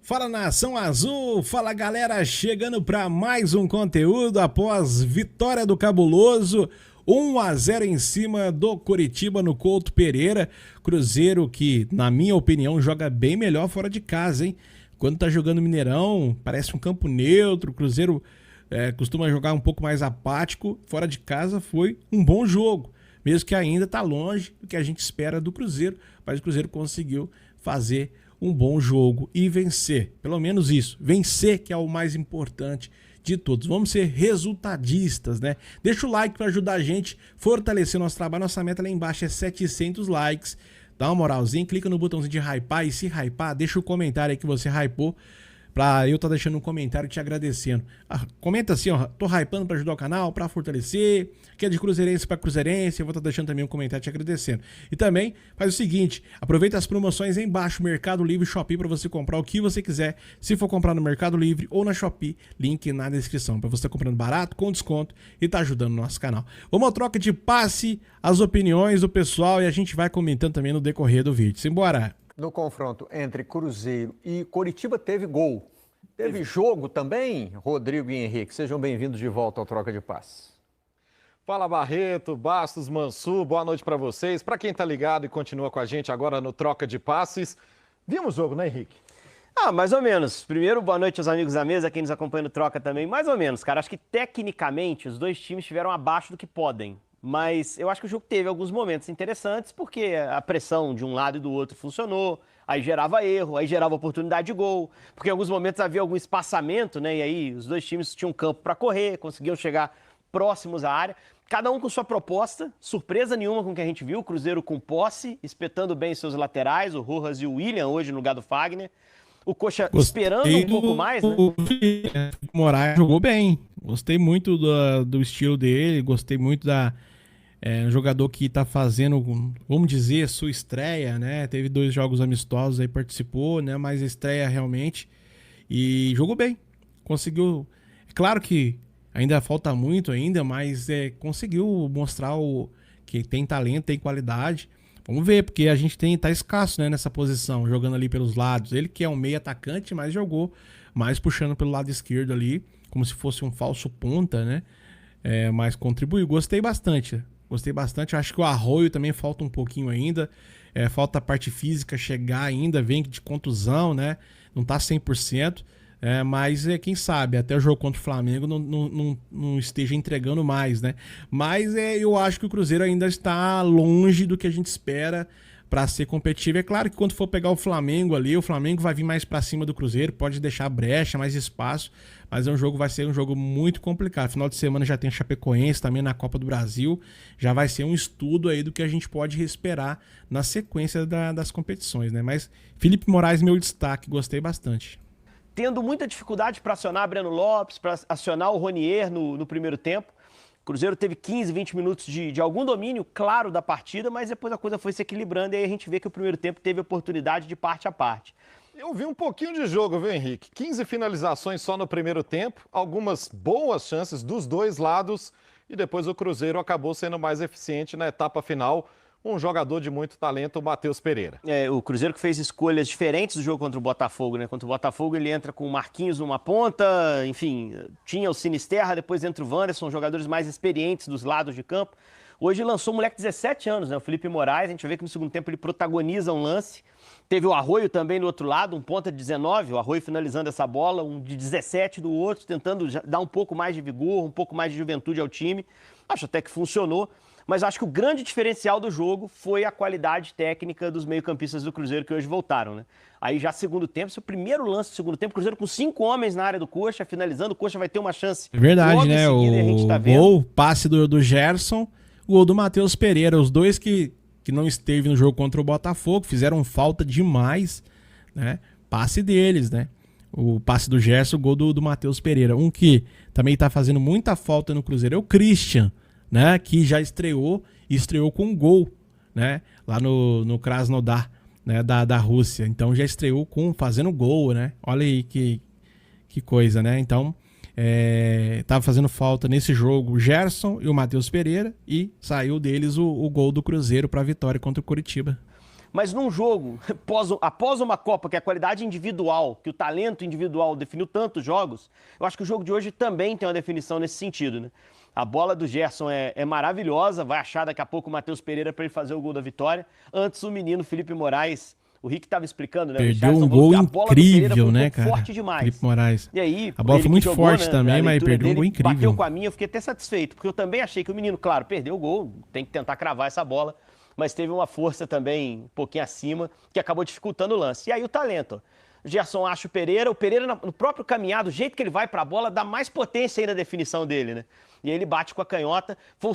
Fala Nação Azul, fala galera, chegando para mais um conteúdo após vitória do Cabuloso, 1-0 em cima do Coritiba no Couto Pereira. Cruzeiro que, na minha opinião, joga bem melhor fora de casa, hein? Quando tá jogando Mineirão, parece um campo neutro. O Cruzeiro costuma jogar um pouco mais apático. Fora de casa foi um bom jogo, mesmo que ainda tá longe do que a gente espera do Cruzeiro, mas o Cruzeiro conseguiu fazer um bom jogo e vencer, pelo menos isso, vencer que é o mais importante de todos. Vamos ser resultadistas, né? Deixa o like para ajudar a gente fortalecer nosso trabalho. Nossa meta lá embaixo é 700 likes. Dá uma moralzinha, clica no botãozinho de hypar e se hypar, deixa o comentário aí que você hypou pra eu estar deixando um comentário te agradecendo. Comenta assim, ó, tô hypando pra ajudar o canal, pra fortalecer, que é de cruzeirense pra cruzeirense, eu vou estar deixando também um comentário te agradecendo. E também faz o seguinte, aproveita as promoções aí embaixo, Mercado Livre e Shopee, pra você comprar o que você quiser, se for comprar no Mercado Livre ou na Shopee, link na descrição, pra você estar comprando barato, com desconto e tá ajudando o nosso canal. Vamos à troca de passe, as opiniões do pessoal e a gente vai comentando também no decorrer do vídeo. Simbora! No confronto entre Cruzeiro e Coritiba teve gol. Teve jogo também, Rodrigo e Henrique. Sejam bem-vindos de volta ao Troca de Passes. Fala Barreto, Bastos, Mansur, boa noite para vocês. Para quem tá ligado e continua com a gente agora no Troca de Passes, vimos o jogo, né, Henrique? Mais ou menos. Primeiro, boa noite aos amigos da mesa, quem nos acompanha no Troca também. Mais ou menos, cara. Acho que tecnicamente os dois times estiveram abaixo do que podem. Mas eu acho que o jogo teve alguns momentos interessantes, porque a pressão de um lado e do outro funcionou, aí gerava erro, aí gerava oportunidade de gol, porque em alguns momentos havia algum espaçamento, né? E aí os dois times tinham campo para correr, conseguiam chegar próximos à área, cada um com sua proposta, surpresa nenhuma com o que a gente viu, o Cruzeiro com posse, espetando bem seus laterais, o Rojas e o William hoje no lugar do Fagner. O Coxa esperando um pouco mais, né? O Moraes jogou bem. Gostei muito do estilo dele, gostei muito um jogador que tá fazendo, vamos dizer, sua estreia, né? Teve 2 jogos amistosos aí, participou, né? Mas estreia realmente. E jogou bem. Conseguiu. É claro que ainda falta muito ainda, mas conseguiu mostrar que tem talento, tem qualidade. Vamos ver, porque a gente tá escasso, né, nessa posição, jogando ali pelos lados. Ele que é um meio atacante, mas jogou mais puxando pelo lado esquerdo ali, como se fosse um falso ponta, né? Mas contribuiu. Gostei bastante. Acho que o Arroio também falta um pouquinho ainda. Falta a parte física chegar ainda, vem de contusão, né? Não tá 100%. Mas quem sabe, até o jogo contra o Flamengo não esteja entregando mais, né? Mas eu acho que o Cruzeiro ainda está longe do que a gente espera para ser competitivo. É claro que quando for pegar o Flamengo ali, o Flamengo vai vir mais para cima do Cruzeiro, pode deixar brecha, mais espaço, mas vai ser um jogo muito complicado. Final de semana já tem Chapecoense também na Copa do Brasil, já vai ser um estudo aí do que a gente pode esperar na sequência das competições, né? Mas Felipe Moraes, meu destaque, gostei bastante. Tendo muita dificuldade para acionar Breno Lopes, para acionar o Ronier no primeiro tempo. O Cruzeiro teve 15, 20 minutos de algum domínio claro da partida, mas depois a coisa foi se equilibrando e aí a gente vê que o primeiro tempo teve oportunidade de parte a parte. Eu vi um pouquinho de jogo, viu, Henrique? 15 finalizações só no primeiro tempo, algumas boas chances dos dois lados e depois o Cruzeiro acabou sendo mais eficiente na etapa final. Um jogador de muito talento, o Matheus Pereira. O Cruzeiro que fez escolhas diferentes do jogo contra o Botafogo, né? Contra o Botafogo ele entra com o Marquinhos numa ponta, enfim, tinha o Sinisterra, depois entra o Wanderson, jogadores mais experientes dos lados de campo. Hoje lançou um moleque de 17 anos, né? O Felipe Moraes, a gente vê que no segundo tempo ele protagoniza um lance. Teve o Arroio também no outro lado, um ponta de 19, o Arroio finalizando essa bola, um de 17 do outro, tentando dar um pouco mais de vigor, um pouco mais de juventude ao time. Acho até que funcionou. Mas acho que o grande diferencial do jogo foi a qualidade técnica dos meio-campistas do Cruzeiro que hoje voltaram, né? Aí já segundo tempo, seu primeiro lance do segundo tempo, o Cruzeiro com 5 homens na área do Coxa, finalizando, o Coxa vai ter uma chance. É verdade, logo né? Em seguida, a gente tá vendo. Gol, passe do Gerson, o gol do Matheus Pereira, os dois que não esteve no jogo contra o Botafogo, fizeram falta demais, né? Passe deles, né? O passe do Gerson, o gol do Matheus Pereira. Um que também tá fazendo muita falta no Cruzeiro é o Christian, né, que já estreou com um gol, né, lá no Krasnodar, né, da Rússia. Então já estreou fazendo gol, né? Olha aí que coisa, né? Então tava fazendo falta nesse jogo o Gerson e o Matheus Pereira e saiu deles o gol do Cruzeiro para a vitória contra o Coritiba. Mas num jogo, após uma Copa, que a qualidade individual, que o talento individual definiu tantos jogos, eu acho que o jogo de hoje também tem uma definição nesse sentido, né? A bola do Gerson é maravilhosa, vai achar daqui a pouco o Matheus Pereira para ele fazer o gol da vitória. Antes o menino Felipe Moraes, o Rick estava explicando, né? Perdeu um gol incrível, né, cara? Forte demais. Felipe Moraes. E aí, a bola foi muito forte, né, também, mas perdeu um gol incrível. Bateu com a minha, eu fiquei até satisfeito, porque eu também achei que o menino, claro, perdeu o gol, tem que tentar cravar essa bola, mas teve uma força também um pouquinho acima, que acabou dificultando o lance. E aí o talento, ó. Gerson acha o Pereira no próprio caminhar, do jeito que ele vai para a bola, dá mais potência aí na definição dele, né? E aí ele bate com a canhota. Foi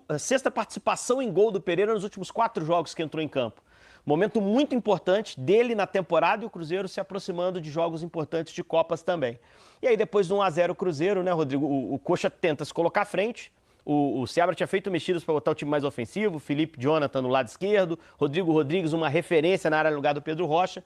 a sexta participação em gol do Pereira nos últimos 4 jogos que entrou em campo. Momento muito importante dele na temporada e o Cruzeiro se aproximando de jogos importantes de Copas também. E aí depois do 1-0 o Cruzeiro, né, Rodrigo? O Coxa tenta se colocar à frente. O Seabra tinha feito mexidas para botar o time mais ofensivo. Felipe Jonathan no lado esquerdo. Rodrigo Rodrigues, uma referência na área no lugar do Pedro Rocha.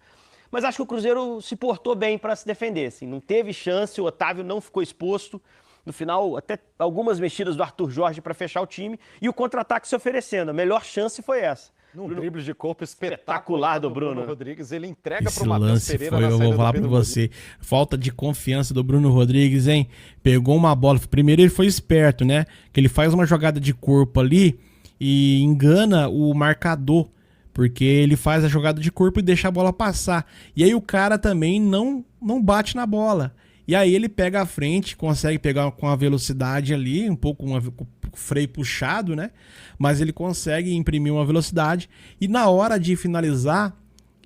Mas acho que o Cruzeiro se portou bem para se defender. Assim. Não teve chance, o Otávio não ficou exposto. No final, até algumas mexidas do Arthur Jorge para fechar o time. E o contra-ataque se oferecendo. A melhor chance foi essa. Num drible de corpo espetacular do Bruno Rodrigues. Ele entrega para o Matheus Matheus Pereira foi, na eu saída vou falar do para Pedro você. Falta de confiança do Bruno Rodrigues, hein? Pegou uma bola. Primeiro ele foi esperto, né? Que ele faz uma jogada de corpo ali e engana o marcador. Porque ele faz a jogada de corpo e deixa a bola passar. E aí o cara também não bate na bola. E aí ele pega a frente, consegue pegar com a velocidade ali, um pouco com o freio puxado, né? Mas ele consegue imprimir uma velocidade. E na hora de finalizar,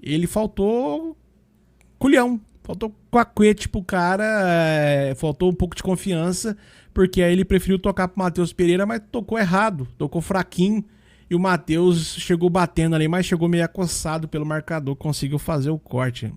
ele faltou culhão. Faltou cacuete pro cara, faltou um pouco de confiança. Porque aí ele preferiu tocar pro Matheus Pereira, mas tocou errado, tocou fraquinho. E o Matheus chegou batendo ali, mas chegou meio acossado pelo marcador, conseguiu fazer o corte.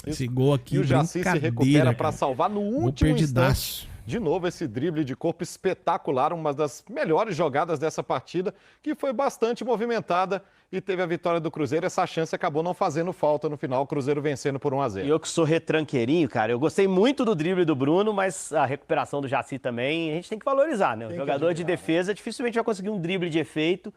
Esse gol aqui, e o Jaci se recupera para salvar no último instante. De novo, esse drible de corpo espetacular, uma das melhores jogadas dessa partida, que foi bastante movimentada e teve a vitória do Cruzeiro. Essa chance acabou não fazendo falta no final, o Cruzeiro vencendo por 1-0. E eu que sou retranqueirinho, cara, eu gostei muito do drible do Bruno, mas a recuperação do Jaci também, a gente tem que valorizar, né? O jogador de defesa dificilmente vai conseguir um drible de efeito.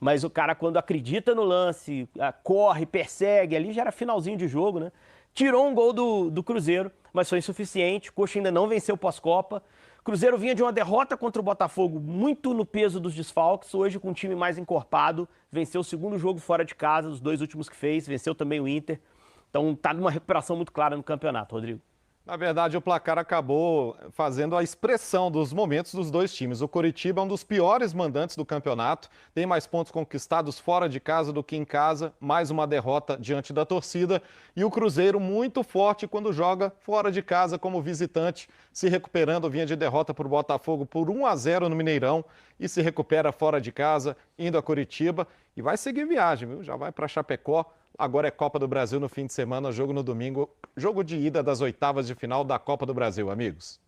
Mas o cara, quando acredita no lance, corre, persegue, ali já era finalzinho de jogo, né? Tirou um gol do Cruzeiro, mas foi insuficiente. O Coxa ainda não venceu pós-Copa. Cruzeiro vinha de uma derrota contra o Botafogo, muito no peso dos desfalques. Hoje, com um time mais encorpado, venceu o segundo jogo fora de casa, os 2 últimos que fez, venceu também o Inter. Então, tá numa recuperação muito clara no campeonato, Rodrigo. Na verdade, o placar acabou fazendo a expressão dos momentos dos dois times. O Coritiba é um dos piores mandantes do campeonato, tem mais pontos conquistados fora de casa do que em casa, mais uma derrota diante da torcida. E o Cruzeiro muito forte quando joga fora de casa como visitante, se recuperando, vinha de derrota para o Botafogo por 1-0 no Mineirão e se recupera fora de casa, indo a Coritiba e vai seguir viagem, viu? Já vai para Chapecó. Agora é Copa do Brasil no fim de semana, jogo no domingo, jogo de ida das oitavas de final da Copa do Brasil, amigos.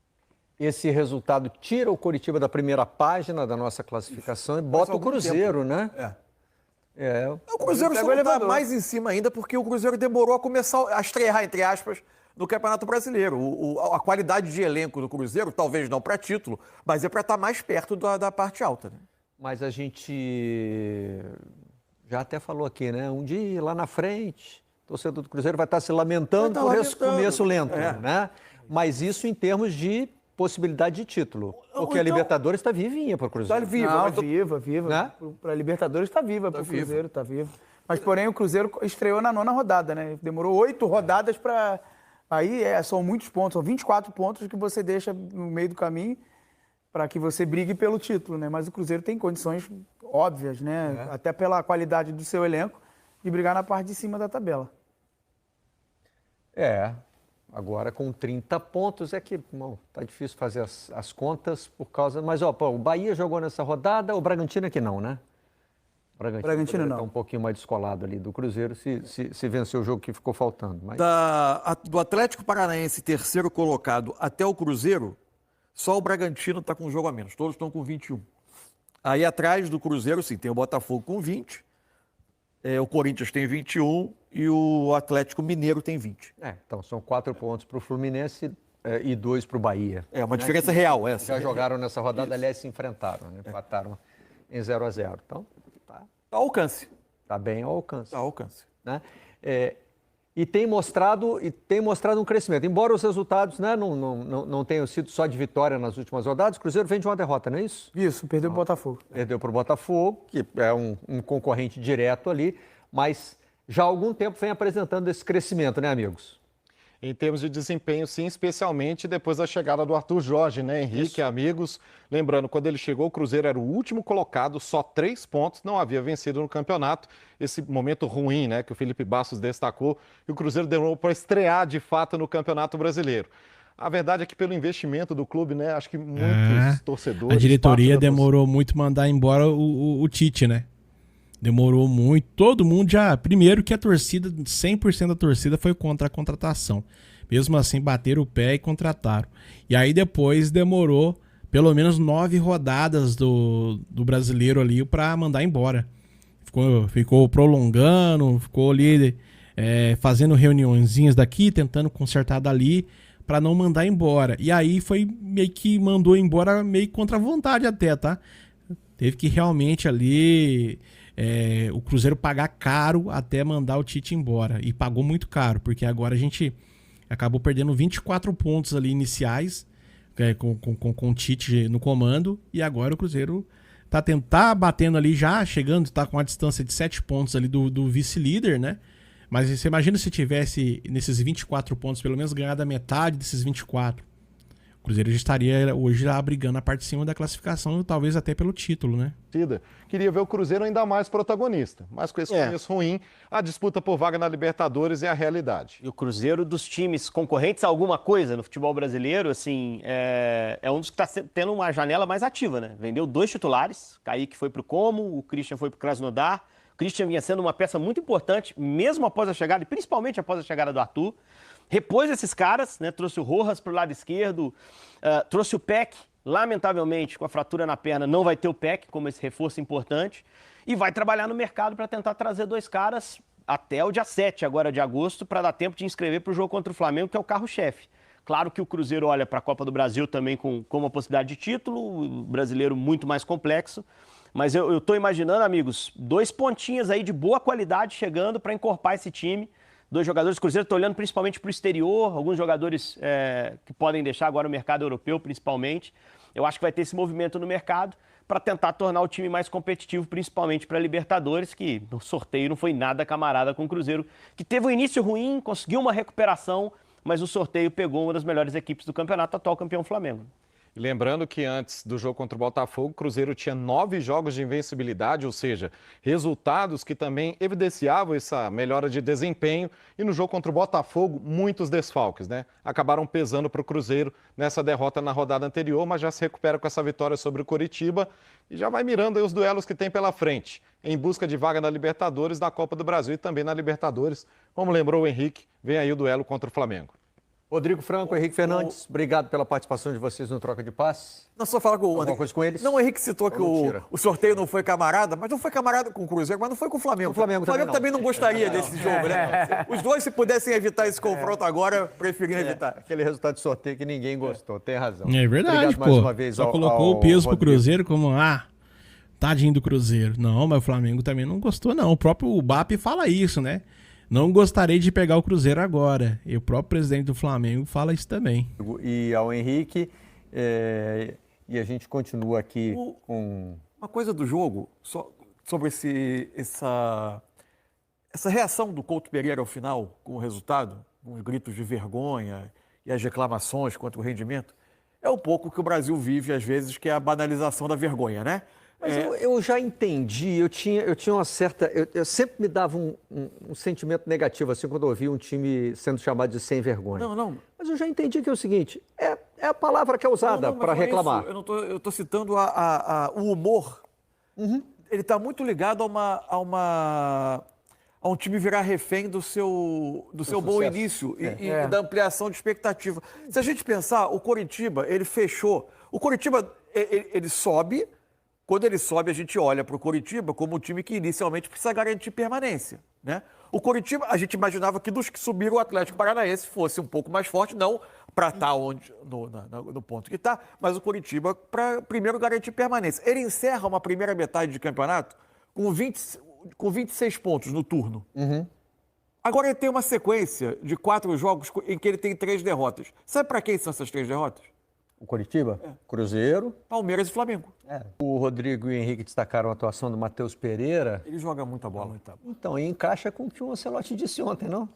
Esse resultado tira o Coritiba da primeira página da nossa classificação e bota o Cruzeiro, né? O Cruzeiro só está mais em cima ainda porque o Cruzeiro demorou a começar a estrear, entre aspas, no Campeonato Brasileiro. A qualidade de elenco do Cruzeiro, talvez não para título, mas é para estar mais perto da parte alta. Né? Mas a gente já até falou aqui, né? Um dia lá na frente, o torcedor do Cruzeiro vai estar se lamentando por esse começo lento, né? Mas isso em termos de possibilidade de título. Porque a Libertadores está vivinha para o Cruzeiro. Está viva, viva. Né? Para a Libertadores está viva, para o Cruzeiro está viva. Mas, porém, o Cruzeiro estreou na 9ª rodada, né? Demorou 8 rodadas para... Aí são muitos pontos, são 24 pontos que você deixa no meio do caminho para que você brigue pelo título, né? Mas o Cruzeiro tem condições óbvias, né? Até pela qualidade do seu elenco, de brigar na parte de cima da tabela. Agora com 30 pontos é que, bom, tá difícil fazer as contas por causa... Mas, o Bahia jogou nessa rodada, o Bragantino aqui não, né? O Bragantino não. Tá um pouquinho mais descolado ali do Cruzeiro, se vencer o jogo que ficou faltando. Mas... Do Atlético Paranaense, terceiro colocado, até o Cruzeiro, só o Bragantino está com um jogo a menos, todos estão com 21. Aí atrás do Cruzeiro, sim, tem o Botafogo com 20, o Corinthians tem 21 e o Atlético Mineiro tem 20. Então são 4 pontos para o Fluminense e 2 para o Bahia. Uma diferença real essa. Já jogaram nessa rodada, aliás, se enfrentaram, né? Empataram em 0-0. Então, tá ao alcance. Está bem ao alcance. Está ao alcance. Né? E tem mostrado um crescimento. Embora os resultados, né, não tenham sido só de vitória nas últimas rodadas, o Cruzeiro vem de uma derrota, não é isso? Isso, perdeu para o Botafogo. Perdeu para o Botafogo, que é um concorrente direto ali, mas já há algum tempo vem apresentando esse crescimento, né, amigos? Em termos de desempenho, sim, especialmente depois da chegada do Arthur Jorge, né, Henrique, amigos. Lembrando, quando ele chegou, o Cruzeiro era o último colocado, só 3 pontos, não havia vencido no campeonato. Esse momento ruim, né, que o Felipe Bastos destacou, e o Cruzeiro demorou para estrear de fato no Campeonato Brasileiro. A verdade é que pelo investimento do clube, né, acho que muitos torcedores... A diretoria demorou muito mandar embora o Tite, né? Demorou muito. Todo mundo já... Primeiro que a torcida, 100% da torcida foi contra a contratação. Mesmo assim, bateram o pé e contrataram. E aí depois demorou pelo menos 9 rodadas do brasileiro ali para mandar embora. Ficou prolongando, ficou ali fazendo reuniõezinhas daqui, tentando consertar dali para não mandar embora. E aí foi meio que mandou embora meio contra a vontade até, tá? Teve que realmente ali... o Cruzeiro pagar caro até mandar o Tite embora. E pagou muito caro, porque agora a gente acabou perdendo 24 pontos ali iniciais com o Tite no comando. E agora o Cruzeiro tá batendo ali já, chegando, tá com uma distância de 7 pontos ali do vice-líder, né? Mas você imagina se tivesse nesses 24 pontos, pelo menos ganhado a metade desses 24. O Cruzeiro já estaria hoje já brigando a parte de cima da classificação, talvez até pelo título, né? Queria ver o Cruzeiro ainda mais protagonista, mas com esse começo ruim, a disputa por vaga na Libertadores é a realidade. E o Cruzeiro, dos times concorrentes a alguma coisa no futebol brasileiro, assim, é um dos que está tendo uma janela mais ativa, né? Vendeu 2 titulares, Kaique foi para o Como, o Christian foi para o Krasnodar. O Christian vinha sendo uma peça muito importante, mesmo após a chegada, e principalmente após a chegada do Arthur. Repôs esses caras, né? Trouxe o Rojas para o lado esquerdo, trouxe o Peck, lamentavelmente, com a fratura na perna, não vai ter o Peck como esse reforço importante, e vai trabalhar no mercado para tentar trazer 2 caras até o dia 7 agora de agosto, para dar tempo de inscrever para o jogo contra o Flamengo, que é o carro-chefe. Claro que o Cruzeiro olha para a Copa do Brasil também com uma possibilidade de título, o brasileiro muito mais complexo, mas eu estou imaginando, amigos, 2 pontinhas aí de boa qualidade chegando para encorpar esse time. 2 jogadores, o Cruzeiro está olhando principalmente para o exterior, alguns jogadores que podem deixar agora o mercado europeu, principalmente. Eu acho que vai ter esse movimento no mercado para tentar tornar o time mais competitivo, principalmente para a Libertadores, que no sorteio não foi nada camarada com o Cruzeiro, que teve um início ruim, conseguiu uma recuperação, mas o sorteio pegou uma das melhores equipes do campeonato, atual campeão Flamengo. Lembrando que antes do jogo contra o Botafogo, o Cruzeiro tinha 9 jogos de invencibilidade, ou seja, resultados que também evidenciavam essa melhora de desempenho. E no jogo contra o Botafogo, muitos desfalques, né? Acabaram pesando para o Cruzeiro nessa derrota na rodada anterior, mas já se recupera com essa vitória sobre o Coritiba e já vai mirando aí os duelos que tem pela frente, em busca de vaga na Libertadores, na Copa do Brasil e também na Libertadores. Como lembrou o Henrique, vem aí o duelo contra o Flamengo. Rodrigo Franco, Henrique Fernandes, obrigado pela participação de vocês no Troca de Passe. Não, só falar com o Alguma coisa com eles? Não, o Henrique citou que o sorteio não foi camarada, mas não foi camarada com o Cruzeiro, mas não foi com o Flamengo. O Flamengo também não gostaria desse jogo, né? Os dois, se pudessem evitar esse confronto agora, preferiam evitar. Aquele resultado de sorteio que ninguém gostou, tem razão. É verdade, obrigado mais uma pô. vez Só colocou o peso pro Rodrigo. Cruzeiro como, tadinho do Cruzeiro. Não, mas o Flamengo também não gostou, não. O próprio BAP fala isso, né? Não gostaria de pegar o Cruzeiro agora. E o próprio presidente do Flamengo fala isso também. E ao Henrique, e a gente continua aqui com... Uma coisa do jogo, sobre essa reação do Couto Pereira ao final, com o resultado, com os gritos de vergonha e as reclamações contra o rendimento, é um pouco o que o Brasil vive, às vezes, que é a banalização da vergonha, né? Mas eu já entendi, eu tinha uma certa... Eu sempre me dava um sentimento negativo, assim, quando eu ouvia um time sendo chamado de sem vergonha. Não. Mas eu já entendi que é o seguinte, é a palavra que é usada para reclamar. Eu estou citando o humor. Uhum. Ele está muito ligado a um time virar refém do seu bom início e da ampliação de expectativa. Se a gente pensar, o Coritiba, ele fechou. O Coritiba, ele sobe. Quando ele sobe, a gente olha para o Coritiba como um time que inicialmente precisa garantir permanência, né? O Coritiba, a gente imaginava que dos que subiram o Atlético Paranaense fosse um pouco mais forte, não para estar no ponto que está, mas o Coritiba para primeiro garantir permanência. Ele encerra uma primeira metade de campeonato com com 26 pontos no turno. Agora ele tem uma sequência de 4 jogos em que ele tem 3 derrotas. Sabe para quem são essas 3 derrotas? O Coritiba, Cruzeiro, Palmeiras e Flamengo. O Rodrigo e o Henrique destacaram a atuação do Matheus Pereira. Ele joga muita bola. Então, e encaixa com o que o Ancelotti disse ontem, não?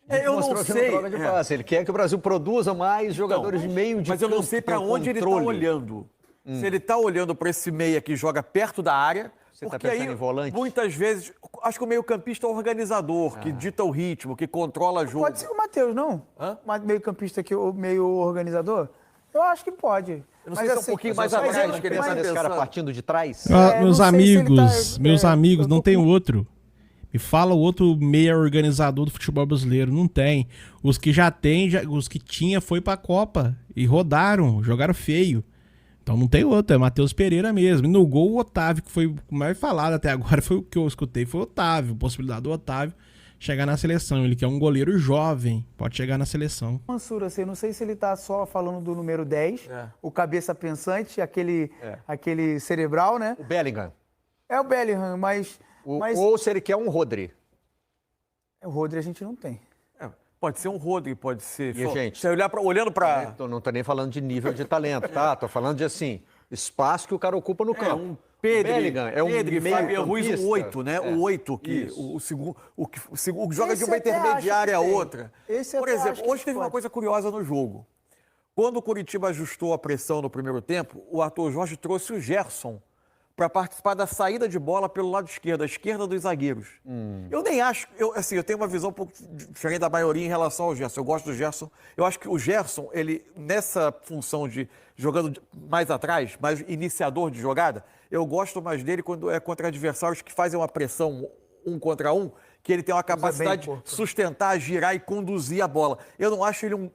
Eu não Mostrou que sei. troca de passe. Ele quer que o Brasil produza mais jogadores de meio de Mas eu não campo, sei para tenham onde ele está controle. olhando. Se ele está olhando para esse meia que joga perto da área, Você tá porque pensando aí, em volante? muitas vezes, acho que o meio-campista é o organizador, que dita o ritmo, que controla o jogo. Pode ser o Matheus, não? O meio-campista aqui, o meio organizador? Eu acho que pode. Eu não sei se é um pouquinho mais Mas atrás você que ele pensa tá nesse cara pensando. partindo de trás? Meus não sei se ele amigos, tá- meus amigos, eu tô não tem com- outro. Me fala o outro meia organizador do futebol brasileiro. Não tem. Os que já tem, os que tinha foi pra Copa e rodaram, jogaram feio. Então não tem outro, é Matheus Pereira mesmo. E no gol, o Otávio, que foi o mais falado até agora, foi o que eu escutei, foi o Otávio. Possibilidade do Otávio chegar na seleção. Ele que é um goleiro jovem, pode chegar na seleção. Mansur, assim, eu não sei se ele tá só falando do número 10, o cabeça pensante, aquele cerebral, né? O Bellingham. É o Bellingham, mas Ou se ele quer um Rodri. o Rodri a gente não tem. Pode ser um Rodri, pode ser. E, gente, Você olhando para. Não tô nem falando de nível de talento, tá? Tô falando de, assim, espaço que o cara ocupa no campo. Um Pedro, O Bellingham é um Fábio Ruiz, meio-campista. o 8, né? O 8, que Isso. o segundo, o que joga de Esse uma até intermediária a acho que tem. outra. Esse Por até acho exemplo, que hoje teve uma pode. coisa curiosa no jogo. Quando o Coritiba ajustou a pressão no primeiro tempo, o Arthur Jorge trouxe o Gerson para participar da saída de bola pelo lado esquerdo, a esquerda dos zagueiros. Eu nem acho, eu tenho uma visão um pouco diferente da maioria em relação ao Gerson. Eu gosto do Gerson. Eu acho que o Gerson, ele nessa função de jogando mais atrás, mais iniciador de jogada, eu gosto mais dele quando é contra adversários que fazem uma pressão 1 contra 1, que ele tem uma capacidade de sustentar, girar e conduzir a bola. Eu não acho ele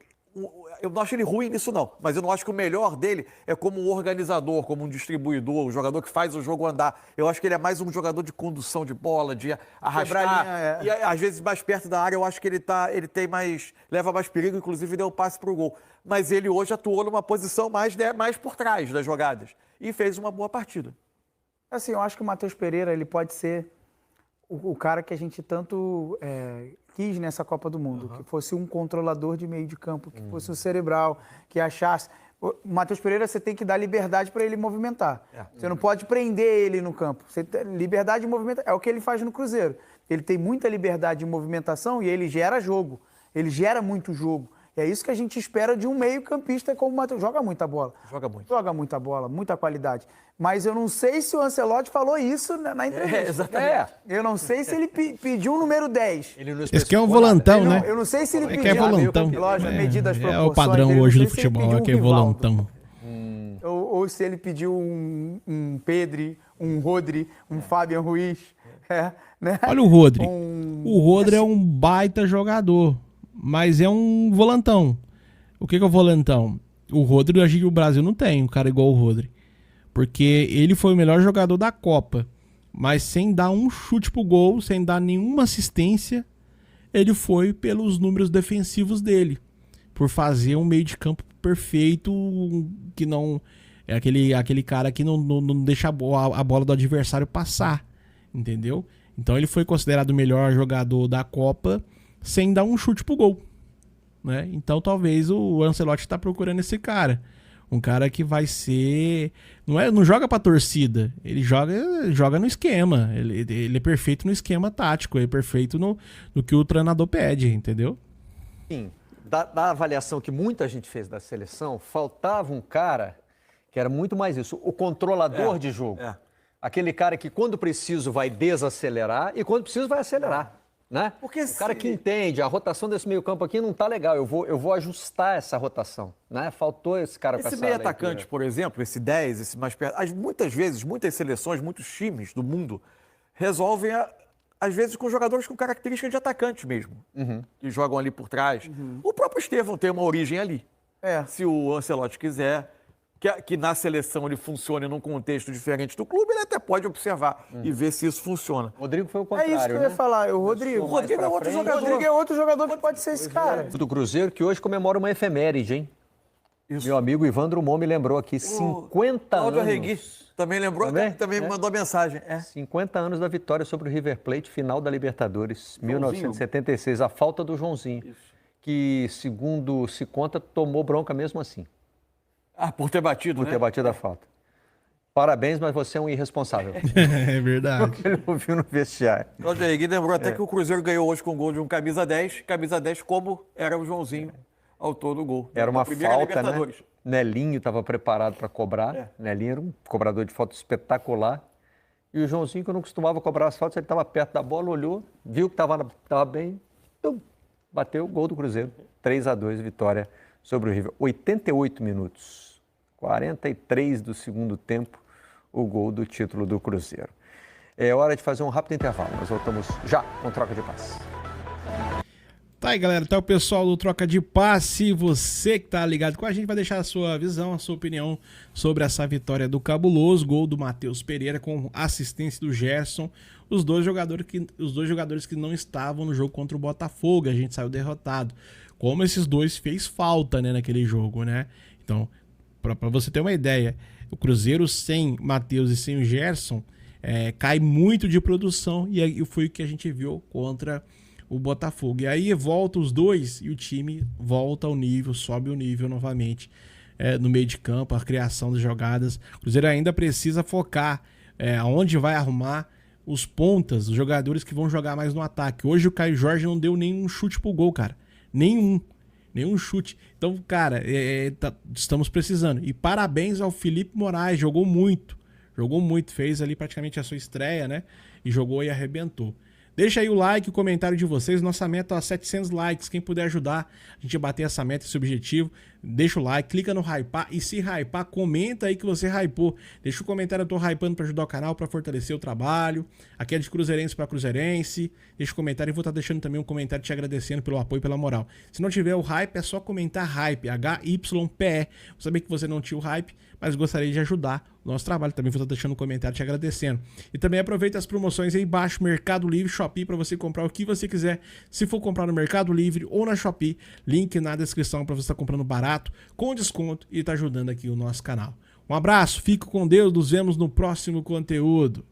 eu não acho ele ruim nisso, não. Mas eu não acho que o melhor dele é como um organizador, como um distribuidor, um jogador que faz o jogo andar. Eu acho que ele é mais um jogador de condução de bola, de arrastar. E às vezes mais perto da área eu acho que ele tem mais, leva mais perigo, inclusive deu passe para o gol. Mas ele hoje atuou numa posição mais por trás das jogadas e fez uma boa partida. Assim, eu acho que o Matheus Pereira, ele pode ser o cara que a gente tanto quis nessa Copa do Mundo, que fosse um controlador de meio de campo, que fosse o cerebral, que achasse... O Matheus Pereira, você tem que dar liberdade para ele movimentar. Você não pode prender ele no campo. Liberdade de movimentação é o que ele faz no Cruzeiro. Ele tem muita liberdade de movimentação e ele gera jogo. Ele gera muito jogo. E é isso que a gente espera de um meio-campista como o Matheus. Joga muita bola. Joga muito. Joga muita bola, muita qualidade. Mas eu não sei se o Ancelotti falou isso na entrevista. Exatamente. Eu não sei se ele pediu o número 10. Esse aqui é um volantão, Não, né? eu não sei se ele É pediu. que é volantão. Lógico, medidas das É proporções o padrão dele, eu hoje não do sei se ele futebol, pediu é que é um Rivaldo. volantão. Ou se ele pediu um Pedri, um Rodri, um Fabian Ruiz. Né? Olha o Rodri. O Rodri é um baita jogador, mas é um volantão. O que é o volantão? O Rodri, acho que o Brasil não tem um cara igual o Rodri. Porque ele foi o melhor jogador da Copa, mas sem dar um chute pro gol, sem dar nenhuma assistência, ele foi pelos números defensivos dele. Por fazer um meio de campo perfeito, que não... É aquele cara que não deixa a bola do adversário passar, entendeu? Então ele foi considerado o melhor jogador da Copa sem dar um chute pro gol, né? Então talvez o Ancelotti tá procurando esse cara. Um cara que vai ser... Não joga pra torcida, ele joga no esquema. Ele é perfeito no esquema tático, ele é perfeito no que o treinador pede, entendeu? Sim. Da avaliação que muita gente fez da seleção, faltava um cara que era muito mais isso, o controlador de jogo. Aquele cara que quando preciso vai desacelerar e quando preciso vai acelerar. Né? Porque o cara que entende, a rotação desse meio campo aqui não tá legal, eu vou ajustar essa rotação. Né? Faltou esse cara com essa meio leitura. atacante, por exemplo, esse 10, esse mais perto, muitas vezes, muitas seleções, muitos times do mundo resolvem, às vezes, com jogadores com características de atacante mesmo, que jogam ali por trás. O próprio Estevão tem uma origem ali. Se o Ancelotti quiser que na seleção ele funcione num contexto diferente do clube, ele até pode observar e ver se isso funciona. Rodrigo foi o contrário, É isso que eu ia falar. O Rodrigo é outro jogador. O Rodrigo é outro jogador que pode ser esse cara. Do Cruzeiro, que hoje comemora uma efeméride, hein? Isso. Meu amigo Ivan Drummond me lembrou aqui, 50 Cláudio anos. Arregui também lembrou, também me mandou mensagem. 50 anos da vitória sobre o River Plate, final da Libertadores, 1976, a falta do Joãozinho, que, segundo se conta, tomou bronca mesmo assim. Por ter batido, Por ter batido a falta. Parabéns, mas você é um irresponsável. É verdade. Porque ele ouviu no vestiário. Cláudio Arregui lembrou até que o Cruzeiro ganhou hoje com o gol de um camisa 10 como era o Joãozinho, autor do gol. Era uma primeira falta, né? Libertadores. Nelinho estava preparado para cobrar. Nelinho era um cobrador de falta espetacular. E o Joãozinho, que eu não costumava cobrar as faltas, ele estava perto da bola, olhou, viu que estava bem, bateu o gol do Cruzeiro. 3-2, vitória sobre o River. 88 minutos, 43 do segundo tempo, o gol do título do Cruzeiro. É hora de fazer um rápido intervalo. Nós voltamos já com troca de passe. Tá aí, galera, tá o pessoal do Troca de Passe, você que tá ligado com a gente vai deixar a sua visão, a sua opinião sobre essa vitória do Cabuloso, gol do Matheus Pereira com assistência do Gerson, os dois jogadores que não estavam no jogo contra o Botafogo, a gente saiu derrotado. Como esses dois fez falta, né, naquele jogo, né? Então, pra você ter uma ideia, o Cruzeiro sem Matheus e sem o Gerson cai muito de produção e aí foi o que a gente viu contra o Botafogo. E aí volta os dois e o time volta ao nível, sobe o nível novamente no meio de campo, a criação das jogadas. O Cruzeiro ainda precisa focar aonde vai arrumar os pontas, os jogadores que vão jogar mais no ataque. Hoje o Caio Jorge não deu nenhum chute pro gol, cara. Nenhum chute. Então, cara, estamos precisando. E parabéns ao Felipe Moraes, jogou muito, fez ali praticamente a sua estreia, né? E jogou e arrebentou. Deixa aí o like, o comentário de vocês. Nossa meta é 700 likes. Quem puder ajudar a gente a bater essa meta, esse objetivo, deixa o like, clica no hypar. E se hypar, comenta aí que você hypou. Deixa o comentário, eu tô hypando pra ajudar o canal, pra fortalecer o trabalho. Aqui é de cruzeirense pra cruzeirense. Deixa o comentário e vou estar deixando também um comentário te agradecendo pelo apoio e pela moral. Se não tiver o hype, é só comentar hype, HYPE. Vou saber que você não tinha o hype, mas gostaria de ajudar o nosso trabalho. Também vou estar deixando um comentário te agradecendo. E também aproveita as promoções aí embaixo, Mercado Livre, Shopee, para você comprar o que você quiser. Se for comprar no Mercado Livre ou na Shopee, link na descrição para você estar comprando barato, com desconto e tá ajudando aqui o nosso canal. Um abraço, fico com Deus, nos vemos no próximo conteúdo.